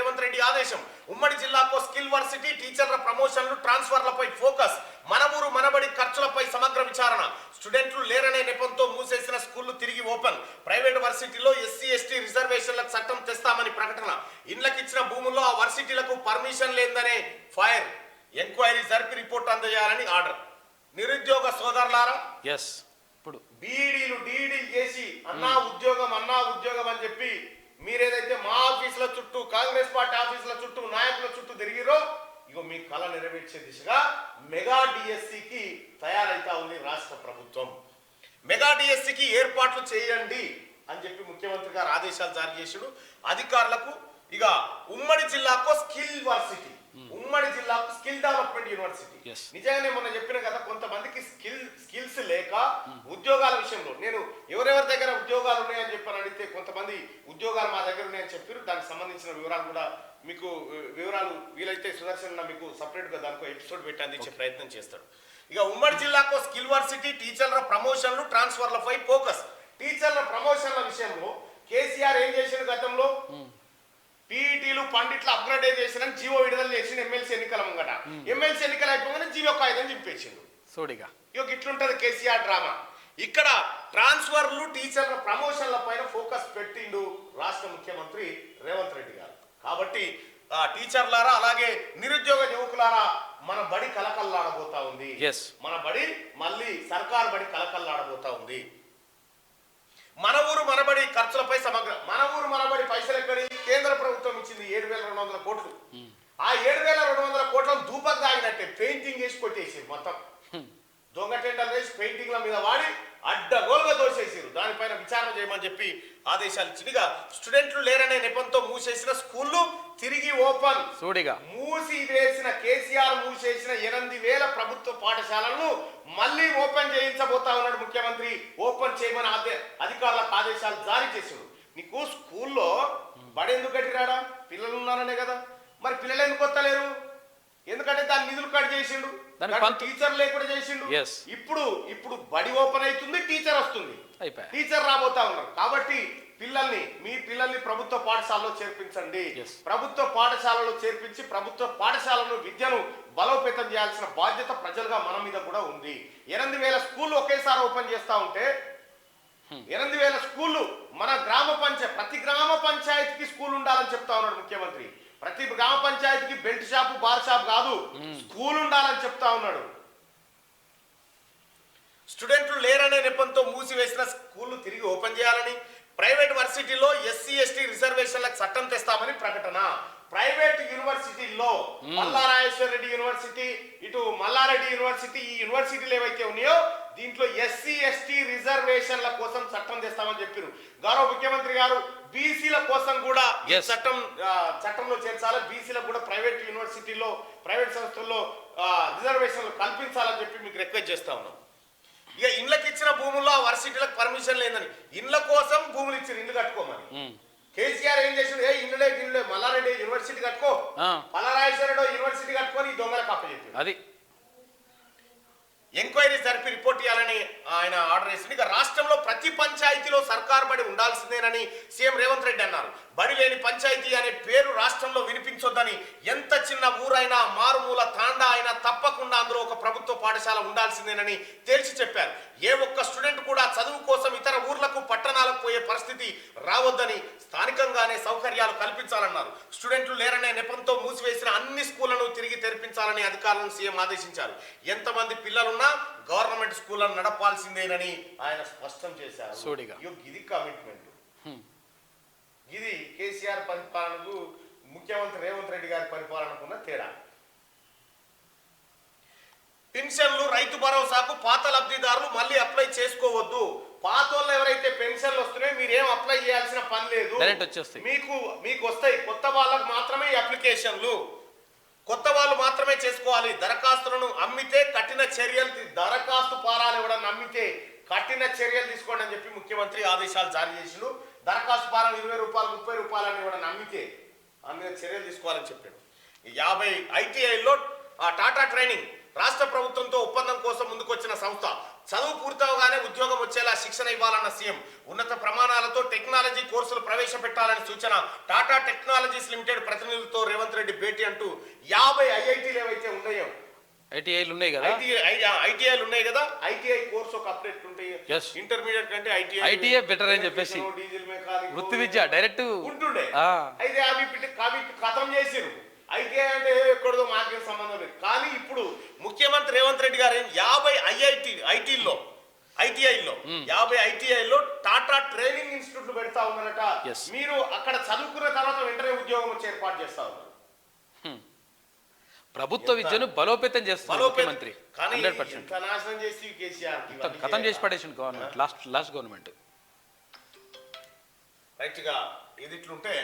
రేవంత్ రెడ్డి ఆదేశం. ఉమ్మడి జిల్లాకు స్కిల్ వర్సిటీ, టీచర్ల ప్రమోషన్లు, ట్రాన్స్ఫర్లపై ఫోకస్. మన ఊరు మనబడి ఖర్చులపై సమగ్ర విచారణ. స్టూడెంట్లు లేరనే నెపంతో మూసేసిన స్కూళ్లు తిరిగి ఓపెన్. ప్రైవేట్ వర్సిటీలో ఎస్సీ ఎస్టీ రిజర్వేషన్లకు చట్టం తెస్తామని ప్రకటన. ఇండ్లకిచ్చిన భూముల్లో ఆ వర్సిటీలకు పర్మిషన్ లేదనే ఫైర్. ఎంక్వైరీ జరిపి రిపోర్ట్ అందజేయాలని ఆర్డర్. నిరుద్యోగ సోదరులారా, ఇప్పుడు డీడీలు చేసి అన్నా ఉద్యోగం అని చెప్పి మీరేదైతే మా ఆఫీసుల చుట్టూ, కాంగ్రెస్ పార్టీ ఆఫీసుల చుట్టూ, నాయకుల చుట్టూ తిరిగిరో, ఇగో మీ కళ నెరవేర్చే దిశగా మెగా డిఎస్సికి తయారైతా ఉంది రాష్ట్ర ప్రభుత్వం. మెగా డిఎస్సికి ఏర్పాట్లు చేయండి అని చెప్పి ముఖ్యమంత్రి గారు ఆదేశాలు జారీ చేసాడు అధికారులకు. ఇక ఉమ్మడి జిల్లాకు స్కిల్ వర్సిటీ, ఉమ్మడి జిల్లాకు స్కిల్ డెవలప్మెంట్ యూనివర్సిటీ. నిజంగానే మొన్న చెప్పిన కదా, కొంతమందికి స్కిల్స్ లేక ఉద్యోగాల విషయంలో, నేను ఎవరెవరి దగ్గర ఉద్యోగాలు ఉన్నాయని చెప్పని అడిగితే కొంతమంది ఉద్యోగాలు మా దగ్గర ఉన్నాయని చెప్పారు. దానికి సంబంధించిన వివరాలు కూడా మీకు వీలైతే సుదర్శన్ మీకు సపరేట్ గా దానికో ఎపిసోడ్ పెట్టి అందించే ప్రయత్నం చేస్తాడు. ఇక ఉమ్మడి జిల్లాకు స్కిల్ వర్సిటీ, టీచర్ల ప్రమోషన్లు, ట్రాన్స్ఫర్లపై ఫోకస్. టీచర్ల ప్రమోషన్ల విషయంలో కేసీఆర్ ఏం చేసిన గతంలో పీఈటీలు పండిట్లు అప్గ్రేడైజేషన్ అని జీవో విడుదల చేసిన ఎమ్మెల్సీ ఎన్నికల ముంగట. ఎమ్మెల్సీ ఎన్నికలు అయిపోగానే జీవో కాగితం చింపేసిండు. సోడిగా ఇక ఇట్లుంటది కేసీఆర్ డ్రామా. ఇక్కడ ట్రాన్స్ఫర్లు, టీచర్ల ప్రమోషన్ల పైన ఫోకస్ పెట్టిండు రాష్ట్ర ముఖ్యమంత్రి రేవంత్ రెడ్డి గారు. కాబట్టి టీచర్లారా, అలాగే నిరుద్యోగ యువకులారా, మన బడి కలకల్లాడబోతా ఉంది. మన బడి మళ్ళీ సర్కార్ బడి కలకల్లాడబోతా ఉంది. మన ఊరు మనబడి ఖర్చులపై సమగ్ర. మన ఊరు మనబడి పైసలు ఎక్కడి? కేంద్ర ప్రభుత్వం ఇచ్చింది 7,200 కోట్లు. ఆ 7,200 కోట్లను ధూపం తాగినట్టే పెయింటింగ్ వేసి కొట్టేసారు. మొత్తం దొంగ టెండర్ వేసి పెయింటింగ్ల మీద వాడి అడ్డగోలుగా దోసేసారు. దానిపైన విచారణ చేయమని చెప్పి ఆదేశాలు ఇచ్చిందిగా. స్టూడెంట్లు లేరనే నెపంతో మూసేసిన స్కూళ్లు తిరిగి ఓపెన్. మూసివేసిన కేసీఆర్ మూసేసిన 8,000 ప్రభుత్వ పాఠశాలలను మళ్ళీ ఓపెన్ చేయించబోతా ఉన్నాడు ముఖ్యమంత్రి. ఓపెన్ చేయమని అధికారులకు ఆదేశాలు జారీ చేశాడు. నీకు స్కూల్లో బడి ఎందుకు కట్టిరాడా? పిల్లలు ఉన్నారనే కదా. మరి పిల్లలు ఎందుకు వస్తలేరు? ఎందుకంటే దాని నిధులు కట్ చేసిండు, టీచర్ లేకుండా చేసిండు. ఇప్పుడు బడి ఓపెన్ అవుతుంది, టీచర్ వస్తుంది, టీచర్ రాబోతా ఉన్నారు. కాబట్టి మీ పిల్లల్ని ప్రభుత్వ పాఠశాలలో చేర్పించండి. ప్రభుత్వ పాఠశాలలో చేర్పించి ప్రభుత్వ పాఠశాలను విద్యను బలోపేతం చేయాల్సిన బాధ్యత ప్రజలుగా మన మీద కూడా ఉంది. 8,000 స్కూళ్ళు ఒకేసారి ఓపెన్ చేస్తా ఉంటే 8,000 స్కూళ్ళు మన ప్రతి గ్రామ పంచాయతీకి స్కూల్ ఉండాలని చెప్తా ఉన్నాడు ముఖ్యమంత్రి. ప్రతి గ్రామ పంచాయతీకి బెల్ట్ షాపు, బార్ షాప్ కాదు, స్కూల్ ఉండాలని చెప్తా ఉన్నాడు. స్టూడెంట్లు లేరనే నెపంతో మూసివేసిన స్కూళ్లు తిరిగి ఓపెన్ చేయాలని, ప్రైవేట్ వర్సిటీలో ఎస్సీ ఎస్టీ రిజర్వేషన్లకు చట్టం తెస్తామని ప్రకటన. ప్రైవేట్ యూనివర్సిటీల్లో మల్లారాజేశ్వర రెడ్డి యూనివర్సిటీ, ఇటు మల్లారెడ్డి యూనివర్సిటీ, ఈ యూనివర్సిటీలు ఏవైతే ఉన్నాయో దీంట్లో ఎస్సీ ఎస్టీ రిజర్వేషన్ల కోసం చట్టం తెస్తామని చెప్పారు. గౌరవ ముఖ్యమంత్రి గారు బీసీల కోసం కూడా చట్టంలో చేర్చాలి. బీసీలకు కూడా ప్రైవేట్ యూనివర్సిటీలో, ప్రైవేట్ సంస్థల్లో రిజర్వేషన్లు కల్పించాలని చెప్పి మీకు రిక్వెస్ట్ చేస్తా ఉన్నాం. ఇక ఇండ్లకి ఇచ్చిన భూముల్లో వర్సిటీలకు పర్మిషన్ లేదని, ఇండ్ల కోసం భూములు ఇచ్చారు, ఇండ్లు కట్టుకోమని. కేసీఆర్ ఏం చేసిండు? ఇండ్లే మల్లారెడ్డి యూనివర్సిటీ కట్టుకో, మల్లారాజేశ్వర యూనివర్సిటీ కట్టుకొని ఈ దొంగలకు అప్పచెప్పారు. అది ఎంక్వైరీ జరిపి రిపోర్ట్ ఇవ్వాలని ఆయన ఆర్డర్ చేసింది. ఇక రాష్ట్రంలో ప్రతి పంచాయతీలో సర్కార్ బడి ఉండాల్సిందేనని సీఎం రేవంత్ రెడ్డి అన్నారు. బడి లేని పంచాయతీ అనే పేరు రాష్ట్రంలో వినిపించొద్దని, ఎంత చిన్న ఊరైనా, మారుమూల తాండా అయినా తప్పకుండా అందులో ఒక ప్రభుత్వ పాఠశాల ఉండాల్సిందేనని తేల్చి చెప్పారు. ఏ ఒక్క స్టూడెంట్ కూడా చదువు కోసం ఇతర ఊర్లకు, పట్టణాలకు పోయే పరిస్థితి రావద్దని, స్థానికంగానే సౌకర్యాలు కల్పించాలన్నారు. స్టూడెంట్లు లేరనే నెపంతో మూసివేసిన అన్ని స్కూళ్లను తిరిగి తెరిపించాలని అధికారులను సీఎం ఆదేశించారు. ఎంతమంది పిల్లలున్నా గవర్నమెంట్ స్కూళ్లను నడపాల్సిందేనని ఆయన స్పష్టం చేశారు. ఇది కమిట్మెంట్. ఇది కేసీఆర్ పరిపాలనకు ముఖ్యమంత్రి రేవంత్ రెడ్డి గారి పరిపాలనకున్న తేడా. పెన్షన్లు, రైతు భరోసాకు పాత లబ్ధిదారులు మళ్ళీ అప్లై చేసుకోవద్దు. పాత వాళ్ళు ఎవరైతే పెన్షన్లు వస్తున్నాయో మీరేం అప్లై చేయాల్సిన పని లేదు, మీకు వస్తాయి. కొత్త వాళ్ళకు మాత్రమే అప్లికేషన్లు, కొత్త వాళ్ళు మాత్రమే చేసుకోవాలి. దరఖాస్తులను అమ్మితే కఠిన చర్యలు, దరఖాస్తు పారాలు ఇవ్వడానికి అమ్మితే కఠిన చర్యలు తీసుకోండి అని చెప్పి ముఖ్యమంత్రి ఆదేశాలు జారీ చేసిండు. దరఖాస్తు పారం 20 రూపాయలు, 30 రూపాయలు అని ఇవ్వడానికి అమ్మితే అందులో చర్యలు తీసుకోవాలని చెప్పాడు. 50 ఐటీఐలో టాటా ట్రైనింగ్ రాష్ట్ర ప్రభుత్వంతో ఒప్పందం కోసం ముందుకొచ్చిన సంస్థ చదువు పూర్తవగానే ఉద్యోగం వచ్చేలా శిక్షణ ఇవ్వాలన్న సీఎం. ఉన్నత ప్రమాణాలతో టెక్నాలజీ కోర్సులు ప్రవేశపెట్టాలని సూచన. టాటా టెక్నాలజీస్ లిమిటెడ్ ప్రతినిధులతో రేవంత్ రెడ్డి భేటీ అంటూ 50 ఐఐటీలు ఏవైతే ఉన్నాయో, ఐటీఐలు ఉన్నాయి కదా, ఐటీఐలు ఉన్నాయి కదా, ఐటీఐ కోర్స్ ఒక అప్డేట్ ఉంటాయి. ఇంటర్మీడియట్ కంటే ఐటీఐ బెటర్ అని చెప్పేసి డీజిల్ మెకానిక్ వృత్తి విద్య డైరెక్ట్ ఉంటుండే. అయితే అవి ఖతం చేసిరు. ఐటీఐ అంటే ఎక్కడదో మాకేం సంబంధం లేదు. కానీ ఇప్పుడు ముఖ్యమంత్రి రేవంత్ రెడ్డి గారు 50 ఐటీఐలో 50 ఐటీఐలో టాటా ట్రైనింగ్ ఇన్స్టిట్యూట్లు పెడతా ఉన్నారట. మీరు అక్కడ చదువుకున్న తర్వాత వెంటనే ఉద్యోగం వచ్చి ఏర్పాటు చేస్తా ఉన్నారు. ప్రభుత్వ విద్యను బలోపేతం చేస్తారు ముఖ్యమంత్రి. 100% నాశనం చేసి కేసీఆర్ ఖతం చేసి పడేసింది గవర్నమెంట్, లాస్ట్ గవర్నమెంట్. రైట్ గా ఇది ఇట్లుంటే